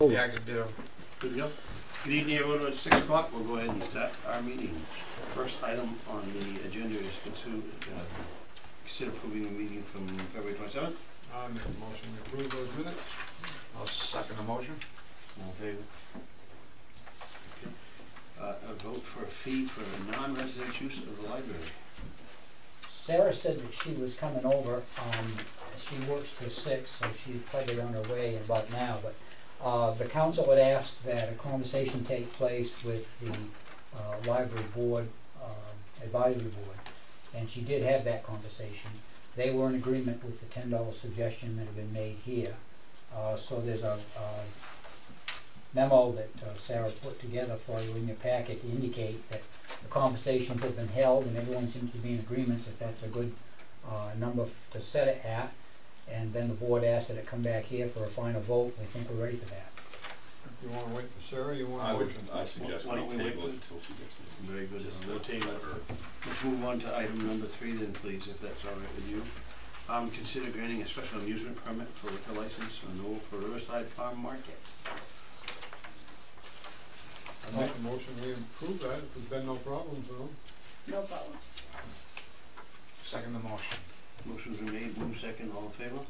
Yeah, I could do. Good to go. Good evening, everyone. At 6 o'clock, we'll go ahead and start our meeting. First item on the agenda is consider approving the meeting from February 27th. I'll make a motion to approve those minutes. I'll second the motion. All in favor? Okay. A vote for a fee for non-resident use of the library. Sarah said that she was coming over. She works till 6, so she's probably on her way about now. But the council had asked that a conversation take place with the library board, advisory board, and she did have that conversation. They were in agreement with the $10 suggestion that had been made here. So there's a memo that Sarah put together for you in your packet to indicate that the conversations have been held and everyone seems to be in agreement that that's a good number to set it at. And then the board asked that it come back here for a final vote. I think we're ready for that. You want to wait for Sarah? You want to wait? I suggest we table it until she gets here. Very good. We'll table it. Let's move on to item number 3 then, please, if that's all right with you. Consider granting a special amusement permit for liquor license renewal for Riverside Farm Market. I make a motion we approve that if there's been no problems, though. No problems. Second the motion. Motion's been made, move second, all in favor?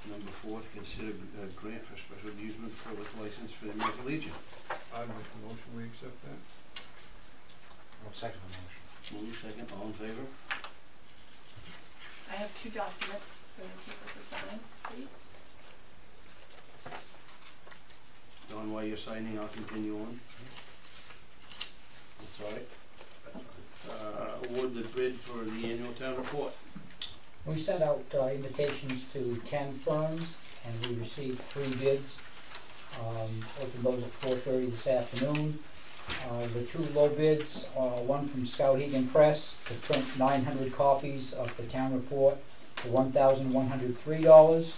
Number 4, to consider a grant for special amusement for liquor license for the American Legion. I'd make a motion we accept that. I'll second the motion. Move second, all in favor? I have 2 documents for the people to sign, please. Don, while you're signing, I'll continue on. That's all right. Award the bid for the annual town report. We sent out invitations to 10 firms and we received 3 bids. Opened those at 4:30 this afternoon. The 2 low bids, one from Skowhegan Press to print 900 copies of the town report for $1,103.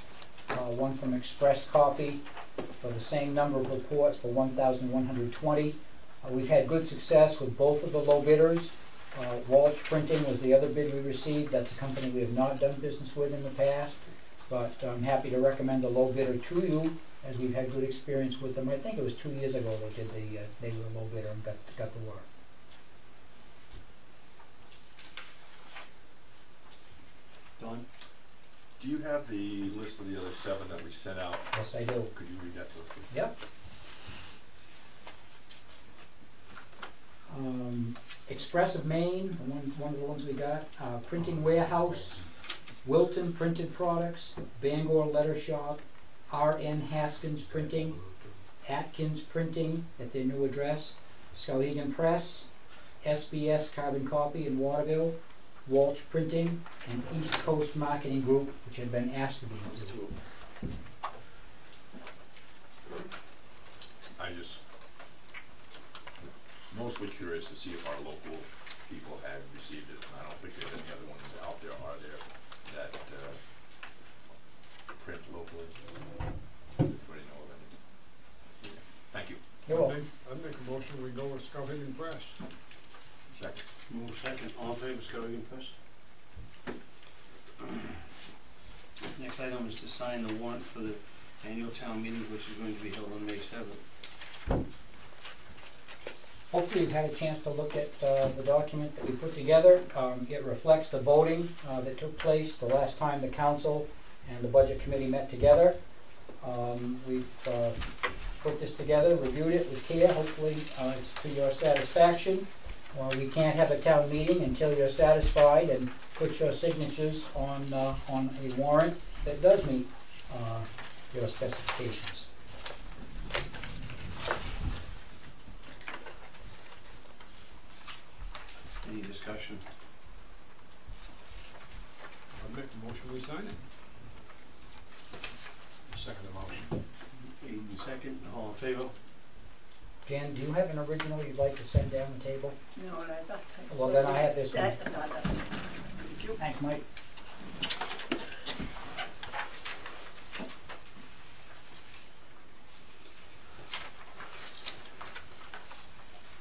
One from Express Copy for the same number of reports for $1,120. We've had good success with both of the low bidders. Walsh Printing was the other bid we received. That's a company we have not done business with in the past, but I'm happy to recommend the low bidder to you, as we've had good experience with them. I think it was 2 years ago they did they were a low bidder and got the work. Don? Do you have the list of the other 7 that we sent out? Yes, I do. Could you read that to us, please? Yep. Expressive Maine, one of the ones we got. Printing Warehouse, Wilton Printed Products, Bangor Letter Shop, R.N. Haskins Printing, Atkins Printing at their new address, Skowhegan Press, SBS Carbon Copy in Waterville, Walsh Printing, and East Coast Marketing Group, which had been asked to be included. I just mostly curious to see if our local people had received it. I don't think there's any other ones out there, are there, that print locally? Anybody know of any? Thank you. You're welcome. I'd make a motion we go with Skowhegan Press. Second. Move second, all in favor, Skowhegan Press? Next item is to sign the warrant for the annual town meeting, which is going to be held on May 7th. Hopefully you've had a chance to look at the document that we put together. It reflects the voting that took place the last time the council and the budget committee met together. We've put this together, reviewed it with care. Hopefully it's to your satisfaction. We can't have a town meeting until you're satisfied and put your signatures on a warrant that does meet your specifications. Any discussion? I'd make the motion we sign it. Second the motion. Made in second, all in favor? Jan, do you have an original you'd like to send down the table? No, and I thought. Well, then I have this one. Thank you. Thanks, Mike.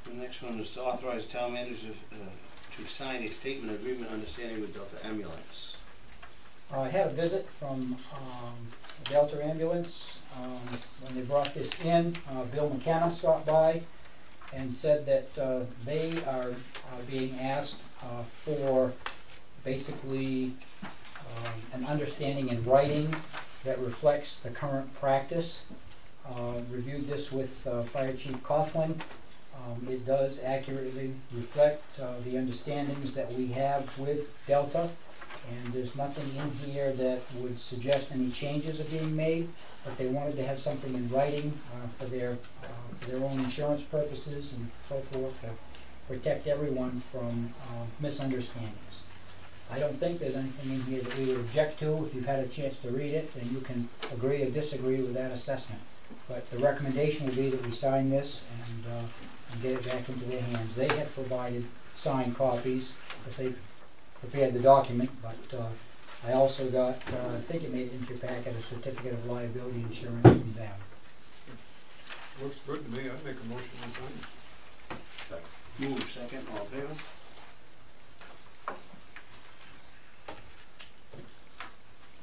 The next one is to authorize town manager to sign a statement of agreement understanding with Delta Ambulance. I had a visit from Delta Ambulance. When they brought this in, Bill McKenna stopped by and said that they are being asked for basically an understanding in writing that reflects the current practice. Reviewed this with Fire Chief Coughlin. It does accurately reflect the understandings that we have with Delta, and there's nothing in here that would suggest any changes are being made, but they wanted to have something in writing for their own insurance purposes and so forth to protect everyone from misunderstandings. I don't think there's anything in here that we would object to. If you've had a chance to read it, then you can agree or disagree with that assessment. But the recommendation would be that we sign this and get it back into their hands. They have provided signed copies because they prepared the document, but I also got, I think it made it into your packet, a certificate of liability insurance from them. Looks good to me, I'd make a motion to sign. Second. Move second, all in favor?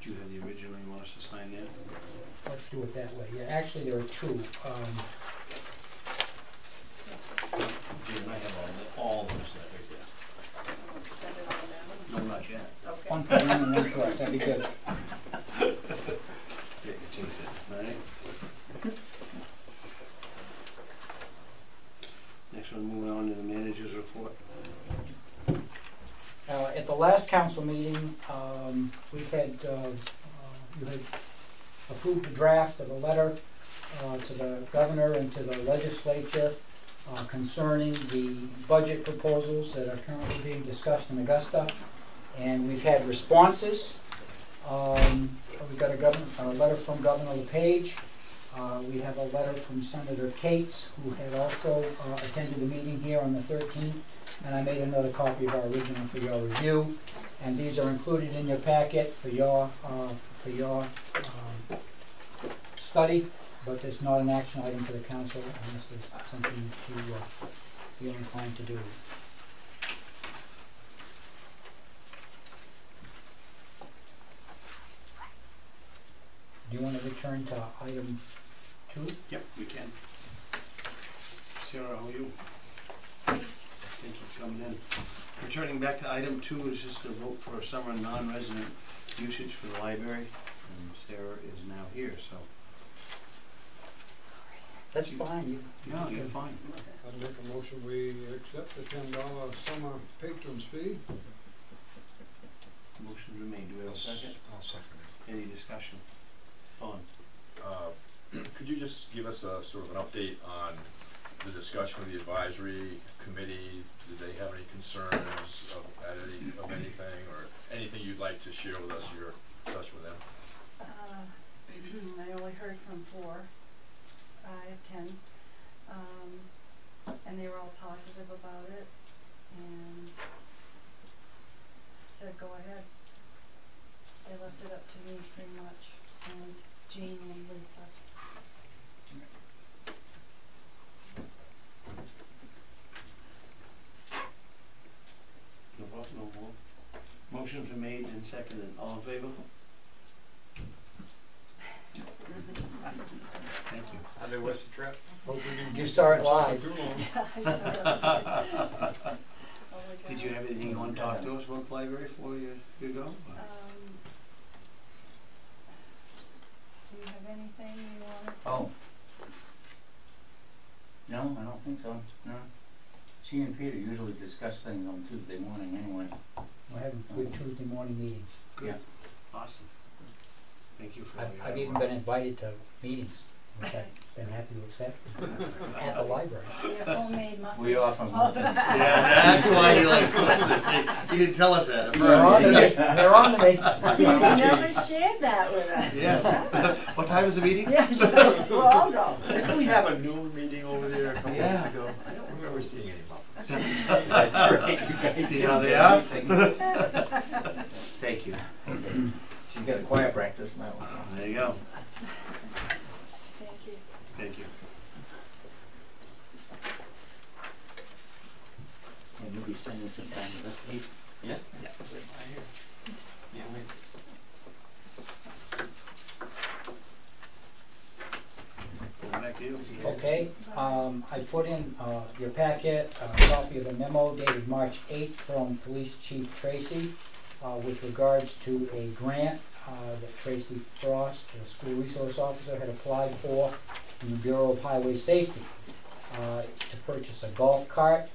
Do you have the original you want us to sign there? Let's do it that way. Yeah, actually there are two. Jim, I have all those right there. Send it on down. No, not yet. Okay. One for them and one for us. That'd be good. Yeah, chase it, all right? Next one, moving on to the manager's report. At the last council meeting, we had, you had approved a draft of a letter to the governor and to the legislature concerning the budget proposals that are currently being discussed in Augusta. And we've had responses. We got a letter from Governor LePage. We have a letter from Senator Cates, who had also attended the meeting here on the 13th. And I made another copy of our original for your review. And these are included in your packet for your study, but there's not an action item for the council unless there's something you feel inclined to do. Do you want to return to item 2? Yep, we can. Sarah, how are you? Thank you for coming in. Returning back to item 2 is just a vote for a summer non-resident usage for the library. And Sarah is now here, so. That's fine. No, you're fine. I'd make a motion, we accept the $10 summer patrons fee. Motion's been made. Do we have a second? I'll second it. Any discussion? On. Could you just give us a sort of an update on the discussion with the advisory committee? Did they have any concerns of anything, or anything you'd like to share with us, your discussion with them? I only heard from 4. I have 10. And they were all positive about it and said go ahead. They left it up to me pretty much, and Jean and Lisa. No vote, no more. Motion's been made and seconded. All in favor? Thank you. How'd they wish the trip? Hope we didn't You keep saw it this on live. too long. I saw it. Oh my Did you God. have anything you want to talk to us about the library before you go? Do you have anything you want? Oh. No, I don't think so, no. She and Peter usually discuss things on Tuesday morning anyway. We're having good Tuesday morning meetings. Good. Awesome. Thank you for all your I've hard even work. been invited to meetings, which I've been happy to accept at the library. We have homemade muffins. We often Oh, Yeah, that's why he likes cookies. You didn't tell us that at They're on to me. first. They're on to me. You've never shared that with us. Yes. What time is the meeting? Yes, we'll all go. Didn't we have a noon meeting over there a couple Yeah. weeks ago? I don't remember seeing any muffins. That's right, you guys See didn't how they get are? anything. Thank you. She's got a choir practice now. There you go. Thank you. Thank you. And you'll be spending some time with us, Steve? Yeah. Yeah. back to you. Okay, I put in, your packet, a copy of a memo dated March 8th from Police Chief Tracy, with regards to a grant, that Tracy Frost, the school resource officer, had applied for from the Bureau of Highway Safety, to purchase a golf cart.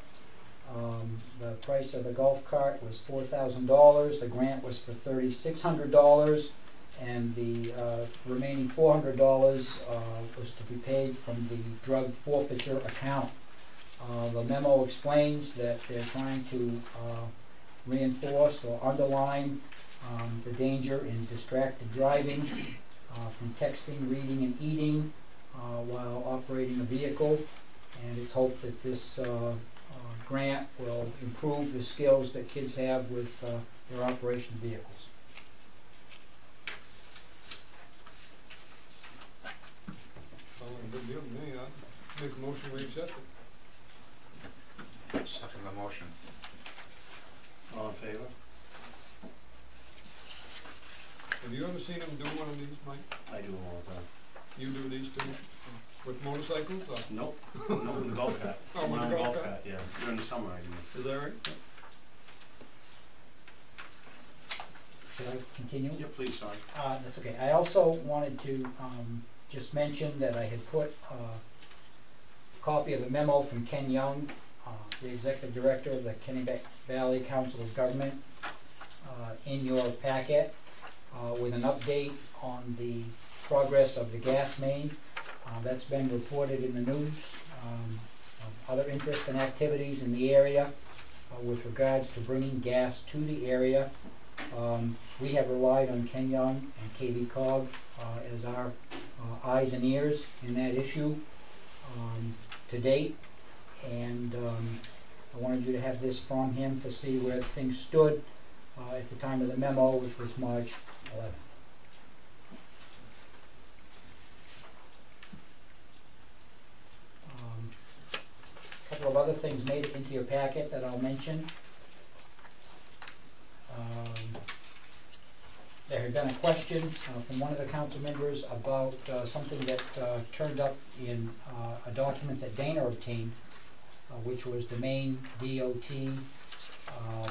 The price of the golf cart was $4,000, the grant was for $3,600, and the remaining $400 was to be paid from the drug forfeiture account. The memo explains that they're trying to reinforce or underline the danger in distracted driving, from texting, reading, and eating while operating a vehicle, and it's hoped that this grant will improve the skills that kids have with their operation of vehicles. Sounds like a good deal to me. I'd make a motion, we accept it. Second the motion. All in favor? Have you ever seen them do one of these, Mike? I do them all the time. You do these too? With motorcycles? Or? Nope, no, with the golf cart. Oh, with the golf cart? Yeah, during the summer I do. Is that right? Should I continue? Yeah, please, sorry. That's okay. I also wanted to just mention that I had put a copy of a memo from Ken Young, the Executive Director of the Kennebec Valley Council of Government, in your packet with an update on the progress of the gas main. That's been reported in the news. Other interest and activities in the area with regards to bringing gas to the area. We have relied on Ken Young and KV Cog as our eyes and ears in that issue to date, and I wanted you to have this from him to see where things stood at the time of the memo, which was March 11th. A couple of other things made it into your packet that I'll mention. There had been a question from one of the council members about something that turned up in a document that Dana obtained, which was the Maine DOT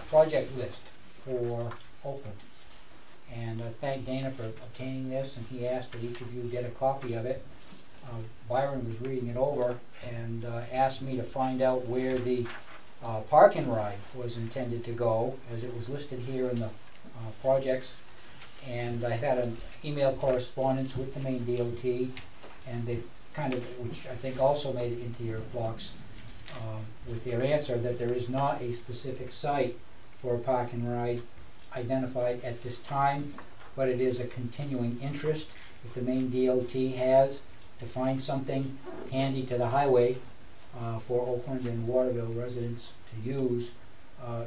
project list for Oakland. And I thank Dana for obtaining this, and he asked that each of you get a copy of it. Byron was reading it over and asked me to find out where the park and ride was intended to go, as it was listed here in the projects. And I had an email correspondence with the Maine DOT, and they kind of, which I think also made it into your box, with their answer that there is not a specific site for a park and ride identified at this time, but it is a continuing interest that the Maine DOT has to find something handy to the highway for Oakland and Waterville residents to use.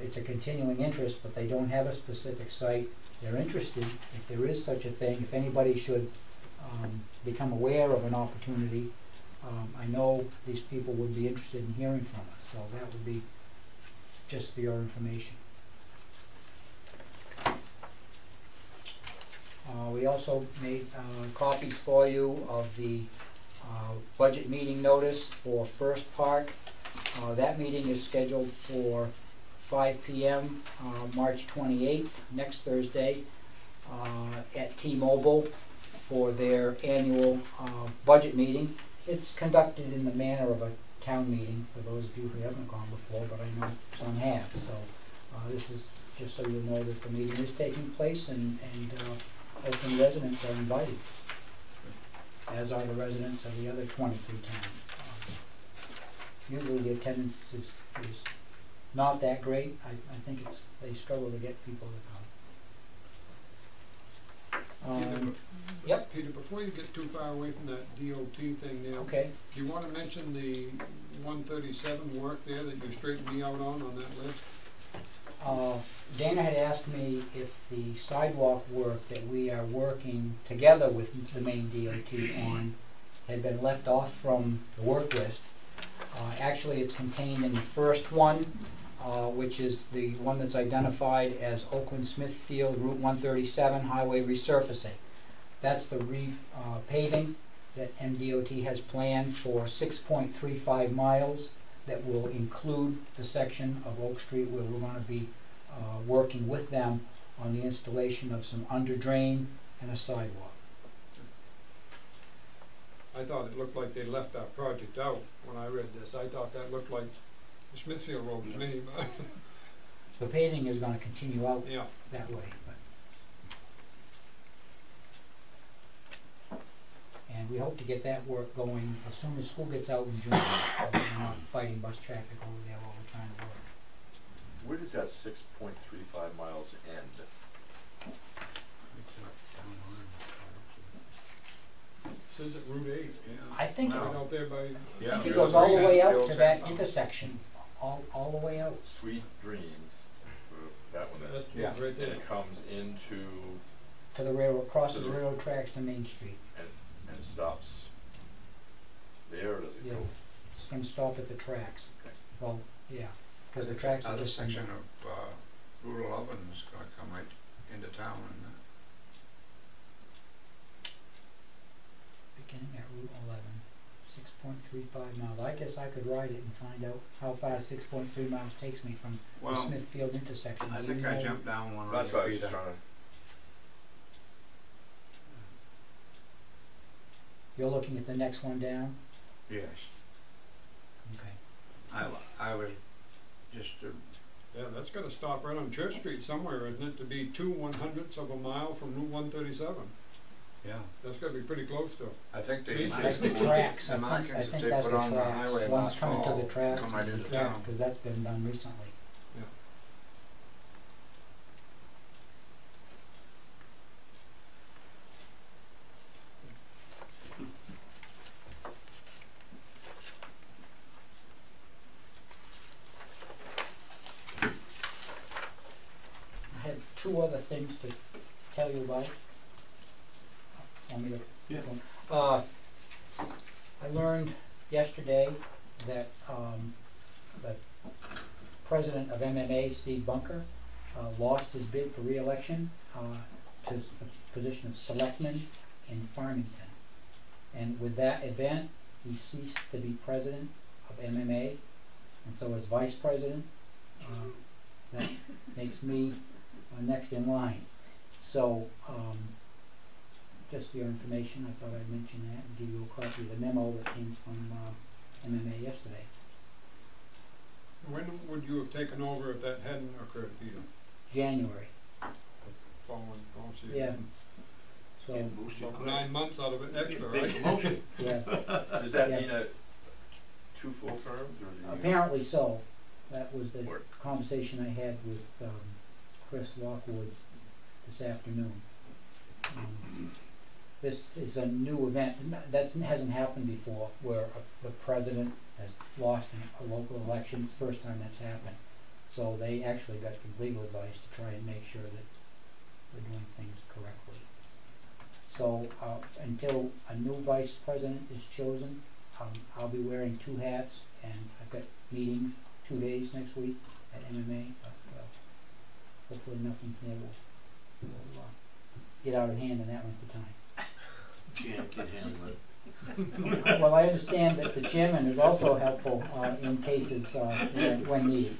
It's a continuing interest, but they don't have a specific site. They're interested, if there is such a thing, if anybody should become aware of an opportunity, I know these people would be interested in hearing from us, so that would be just for your information. We also made copies for you of the budget meeting notice for First Park. That meeting is scheduled for 5 p.m. March 28th, next Thursday, at T-Mobile for their annual budget meeting. It's conducted in the manner of a town meeting, for those of you who haven't gone before, but I know some have. So this is just so you know that the meeting is taking place, and Oakland residents are invited, as are the residents of the other 23 towns. Usually the attendance is not that great. I think they struggle to get people to come. Yep. Peter, before you get too far away from that DOT thing there, Okay. do you want to mention the 137 work there that you straightened me out on that list? Dana had asked me if the sidewalk work that we are working together with the Maine DOT on had been left off from the work list. Actually, it's contained in the first one, which is the one that's identified as Oakland Smithfield Route 137 highway resurfacing. That's the paving that MDOT has planned for 6.35 miles that will include the section of Oak Street where we're gonna be working with them on the installation of some under drain and a sidewalk. I thought it looked like they left that project out when I read this. I thought that looked like the Smithfield Road to me, but, The paving is gonna continue out yeah. that way, but. And we hope to get that work going as soon as school gets out in June, so we're not fighting bus traffic over there while we're trying to work. Where does that 6.35 miles end? Says at Route 8, yeah. I think, Right out there by, I think it goes all the way out to that intersection, all the way out. Sweet Dreams, that one, that's Yeah. right and there. it comes into, To the railroad, crosses To the- railroad tracks to Main Street. and stops there, or does it Yeah. go? It's gonna stop at the tracks. Okay. Well, yeah, cause the tracks are Other just. section of, Rural Oven is gonna come right into town and, Beginning at Route 11, 6.35 miles. I guess I could ride it and find out how far 6.3 miles takes me from the well, Smithfield intersection. I Do you think I know- jumped down one on That's the what I was just Peter. trying to, You're looking at the next one down? Yes, Okay. I was just, Yeah, that's gotta stop right on Church Street somewhere, isn't it, to be 2/100ths of a mile from Route 137? yeah, That's gotta be pretty close to. I think they. Beach That's the tracks. The I markings think that they that's put the on the tracks. highway One's last coming to fall the tracks, come right and the into tracks, town. cause that's been done recently. I had two other things to tell you about. Want me to? Yeah. I learned yesterday that, the president of MMA, Steve Bunker, lost his bid for re-election, to the position of selectman in Farmington. And with that event, he ceased to be president of MMA, and so as vice president, that makes me next in line. So, just for your information, I thought I'd mention that and give you a copy of the memo that came from MMA yesterday. When would you have taken over if that hadn't occurred, Peter? January, Following, oh, see. Yeah. so, Getting boosted About quick. 9 months out of it extra, Big right? promotion. yeah, does that Yeah. mean two full terms, or do you? apparently so. That was the Work. conversation I had with Chris Lockwood this afternoon. This is a new event, that hasn't happened before, where the president has lost in a local election. It's the first time that's happened. So they actually got some legal advice to try and make sure that we're doing things correctly. So until a new vice president is chosen, I'll be wearing two hats, and I've got meetings 2 days next week at MMA, but hopefully nothing there will get out of hand in that length of time. Jan can handle it. Well, I understand that the chairman is also helpful in cases when needed.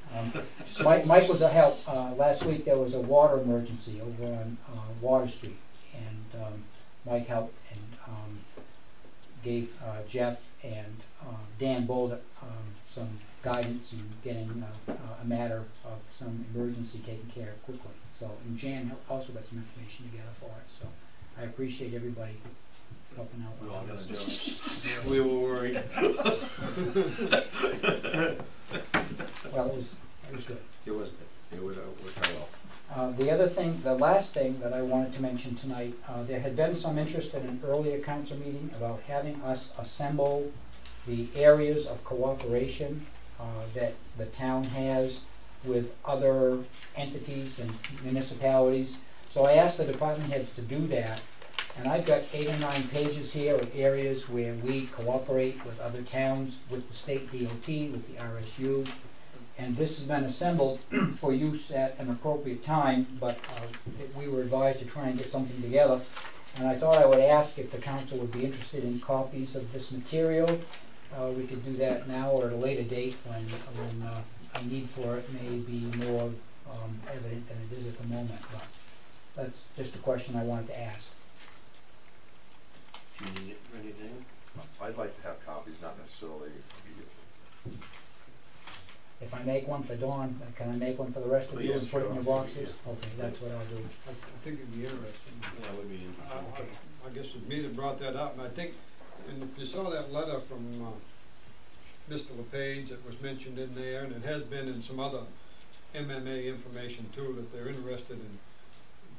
Mike was a help. Last week there was a water emergency over on Water Street, and Mike helped and gave Jeff and Dan Bolduc some guidance in getting a matter of some emergency taken care of quickly. So, and Jan also got some information together for us. So, I appreciate everybody helping out. We're all gonna do this. it. We were worried. Well, it was good. It was well. The other thing, the last thing that I wanted to mention tonight, there had been some interest in an earlier council meeting about having us assemble the areas of cooperation that the town has with other entities and municipalities. So I asked the department heads to do that, and I've got 8 or 9 pages here of areas where we cooperate with other towns, with the state DOT, with the RSU, and this has been assembled for use at an appropriate time, but we were advised to try and get something together. And I thought I would ask if the council would be interested in copies of this material. We could do that now or at a later date when a need for it may be more evident than it is at the moment. But that's just a question I wanted to ask. Do you need it ready then? I'd like to have copies, not necessarily immediately. If I make one for Dawn, can I make one for the rest of Oh, you yes, and put it in sure. your boxes? Okay, that's what I'll do. I think it'd be interesting. Yeah, it would be interesting. I guess it's me that brought that up, and I think, and if you saw that letter from Mr. LePage that was mentioned in there, and it has been in some other MMA information too, that they're interested in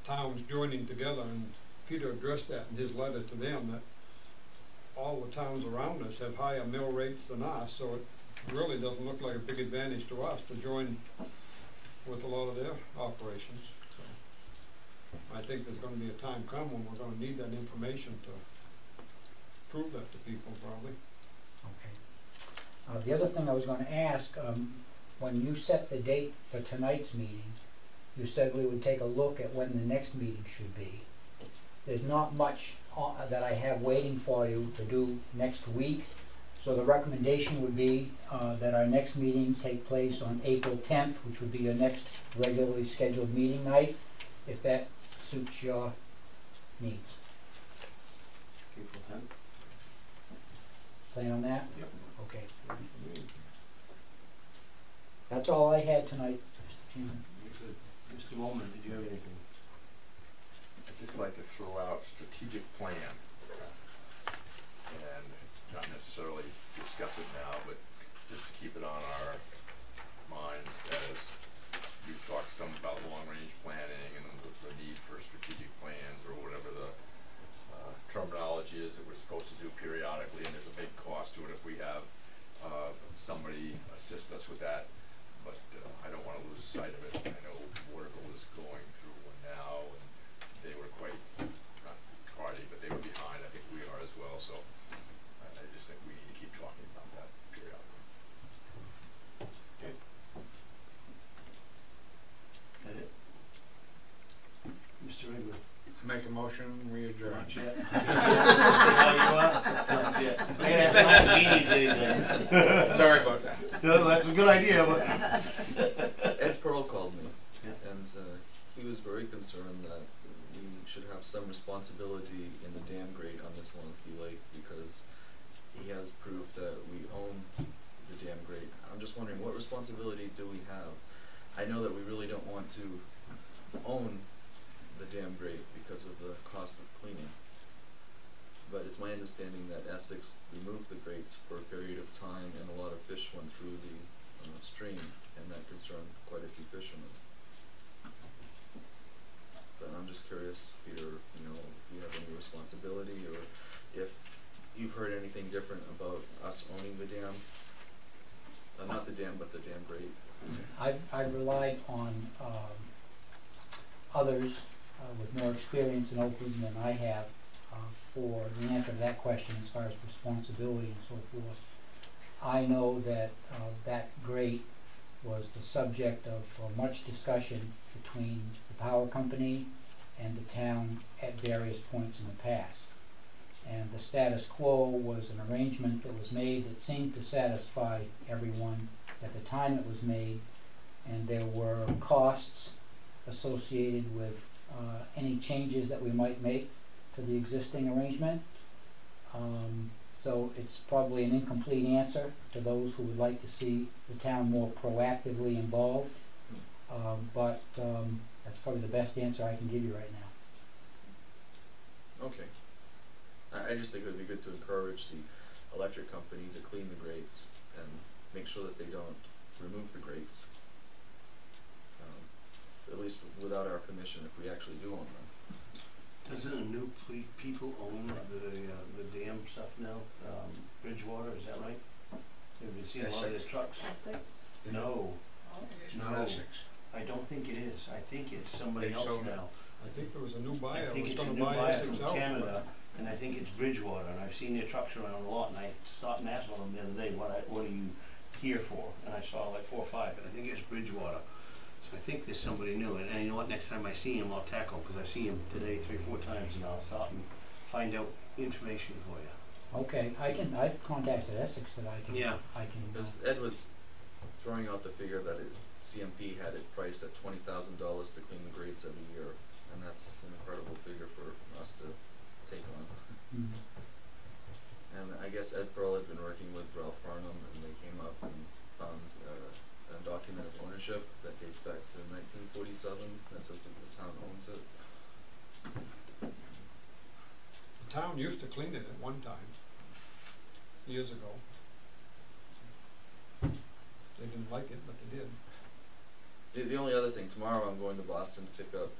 towns joining together, and Peter addressed that in his letter to them, that all the towns around us have higher mill rates than us, so it really doesn't look like a big advantage to us to join with a lot of their operations. So I think there's gonna be a time come when we're gonna need that information to prove that to people probably. Okay. The other thing I was gonna ask, when you set the date for tonight's meeting, you said we would take a look at when the next meeting should be. There's not much that I have waiting for you to do next week. So the recommendation would be that our next meeting take place on April 10th, which would be your next regularly scheduled meeting night, if that suits your needs. April 10th? Plan on that? Yep. Okay. That's all I had tonight, Mr. Chairman. Good. Mr. Molman, did you have anything? I'd just like to throw out strategic plan, and not necessarily discuss it now, but just to keep it on our minds as you talked some about long-range planning and the need for strategic plans or whatever the terminology is that we're supposed to do periodically, and there's a big cost to it if we have somebody assist us with that, but I don't want to lose sight of it. I know Waterville is going through one now, and they were quite, not tardy, but they were behind. I think we are as well, so I just think we need to keep talking about that periodically. Okay. That it? Mr. Wrigley? Make a motion, we adjourn. Not yet. How you are? Not yet. I gotta have no meetings anything. Sorry about that. No, that's a good idea, but. Ed Pearl called me, Yeah. and he was very concerned that we should have some responsibility in the dam grate on Miss Lonsky Lake, because he has proved that we own the dam grate. I'm just wondering, what responsibility do we have? I know that we really don't want to own the dam grate because of the cost of cleaning, but it's my understanding that Essex removed the grates for a period of time, and a lot of fish went through the stream, and that concerned quite a few fishermen. But I'm just curious, Peter, you know, if you have any responsibility, or if you've heard anything different about us owning the dam, not the dam, but the dam grate. I've relied on others with more experience in Oakland than I have for the answer to that question as far as responsibility and so forth. I know that that grate was the subject of much discussion between the power company and the town at various points in the past. And the status quo was an arrangement that was made that seemed to satisfy everyone at the time it was made, and there were costs associated with any changes that we might make to the existing arrangement. So it's probably an incomplete answer to those who would like to see the town more proactively involved, but that's probably the best answer I can give you right now. Okay. I just think it would be good to encourage the electric company to clean the grates and make sure that they don't remove the grates, at least without our permission, if we actually do own them. Doesn't a new people own the dam stuff now? Bridgewater, is that right? Have you seen a lot of their trucks? Essex? No, It's not No. Essex. I don't think it is. I think it's somebody They else sold it. now. I think there was a new I buyer who think was it's a gonna new buy buyer Essex from out. Canada, and I think it's Bridgewater, and I've seen their trucks around a lot, and I stopped and asked one of them the other day, what are you here for? And I saw like 4 or 5, and I think it's Bridgewater. I think there's somebody new, and you know what, next time I see him, I'll tackle him, because I see him today 3 or 4 times, and I'll stop and find out information for you. Okay, I've contacted Essex that I can, Yeah. Because Ed was throwing out the figure that CMP had it priced at $20,000 to clean the grates every year, and that's an incredible figure for us to take on. Mhm. And I guess Ed Pearl had been working with Ralph Farnham, and they came up and found a document of ownership that dates back to 1947 that says that the town owns it. The town used to clean it at one time, years ago. They didn't like it, but they did. The only other thing, tomorrow I'm going to Boston to pick up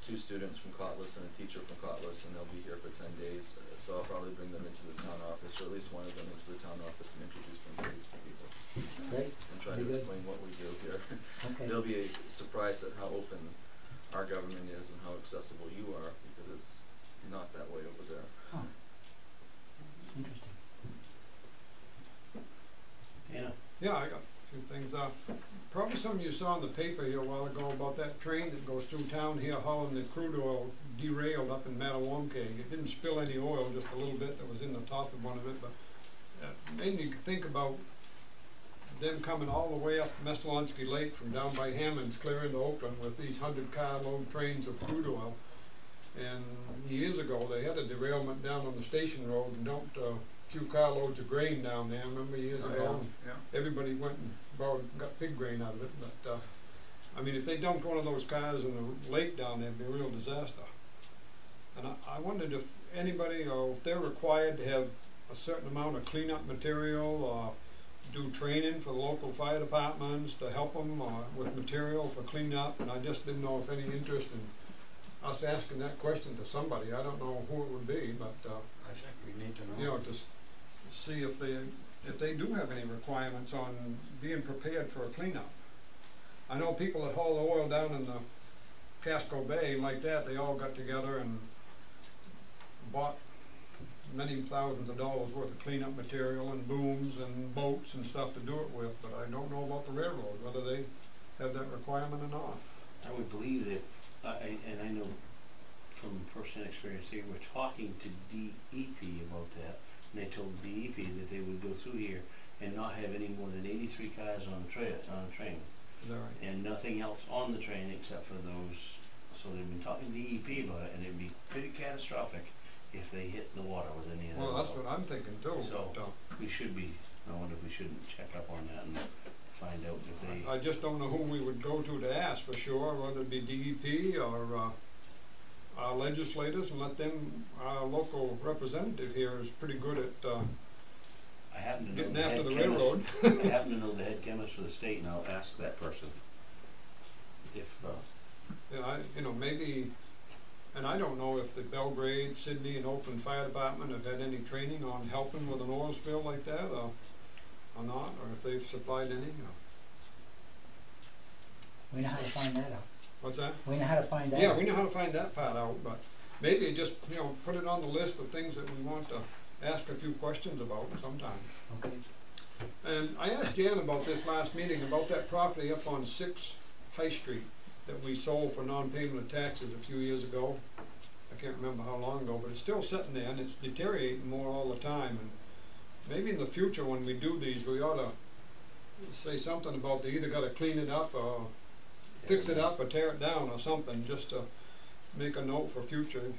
2 students from Cotlass and a teacher from Cotlass, and they'll be here for 10 days, so I'll probably bring them into the town office, or at least one of them into the town office and introduce them to people. Great, And try Very to good. explain what we do here. okay. They'll be surprised at how open our government is and how accessible you are, because it's not that way over there. Huh. Interesting. Yeah. Yeah, I got a few things. Probably some of you saw in the paper here a while ago about that train that goes through town here hauling the crude oil derailed up in Mattawamkeag. It didn't spill any oil, just a little bit that was in the top of one of it, but it made me think about them coming all the way up Messalonsky Lake from down by Hammond's clear into Oakland with these 100-car load trains of crude oil. And years ago, they had a derailment down on the station road and dumped a few carloads of grain down there. I remember years Oh, ago. yeah, Everybody went and got pig grain out of it, but I mean, if they dumped one of those cars in the lake down there, it'd be a real disaster. And I wondered if anybody, or if they're required to have a certain amount of cleanup material, or do training for the local fire departments to help them with material for cleanup, and I just didn't know if any interest in us asking that question to somebody. I don't know who it would be, but I think we need to know. you know, to see if they do have any requirements on being prepared for a cleanup. I know people that haul the oil down in the Casco Bay like that, they all got together and bought many thousands of dollars worth of cleanup material and booms and boats and stuff to do it with, but I don't know about the railroad, whether they have that requirement or not. I would believe that, and I know from first-hand experience, they were talking to DEP about that, and they told DEP that they would go through here and not have any more than 83 cars on a train, Is that right? and nothing else on the train except for those. So they've been talking to DEP about it, and it'd be pretty catastrophic if they hit the water with any of that. Well, that's what I'm thinking too, So- but We should be, I wonder if we shouldn't check up on that and find out if they, I just don't know who we would go to ask for sure, whether it be DEP or our legislators, and let them, our local representative here is pretty good at I happen to know getting the after head the chemist. railroad. I happen to know the head chemist for the state, and I'll ask that person if, You know, maybe, and I don't know if the Belgrade, Sydney, and Oakland Fire Department have had any training on helping with an oil spill like that, or not, or if they've supplied any, or, We know how to find that out. what's that? We know how to find that Yeah, out. we know how to find that part out, but maybe just, you know, put it on the list of things that we want to ask a few questions about sometime. Okay. And I asked Jan about this last meeting, about that property up on 6 High Street that we sold for non-payment of taxes a few years ago. I can't remember how long ago, but it's still sitting there and it's deteriorating more all the time. And maybe in the future when we do these, we ought to say something about they either gotta clean it up or fix it up or tear it down or something, just to make a note for future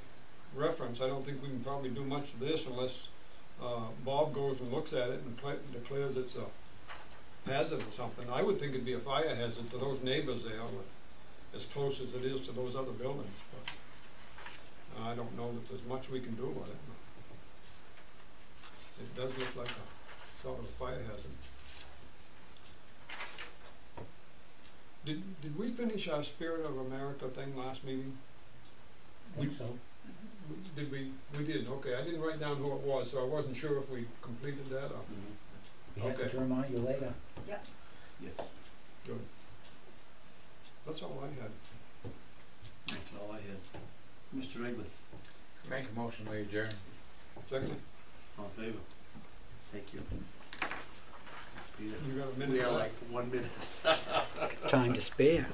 reference. I don't think we can probably do much of this unless Bob goes and looks at it and declares it's a hazard or something. I would think it'd be a fire hazard to those neighbors there, with, as close as it is to those other buildings. But I don't know that there's much we can do with it. It does look like a sort of a fire hazard. Did we finish our Spirit of America thing last meeting? I think so. Did we? We did, okay. I didn't write down who it was, so I wasn't sure if we completed that or. We have Okay. to remind you later. yes. Good. That's all I had. That's all I had. Mr. Egley, Make a motion, we adjourn. Second, all in favor? Thank you. Peter. you got a minute We are left? like 1 minute. Time to spare.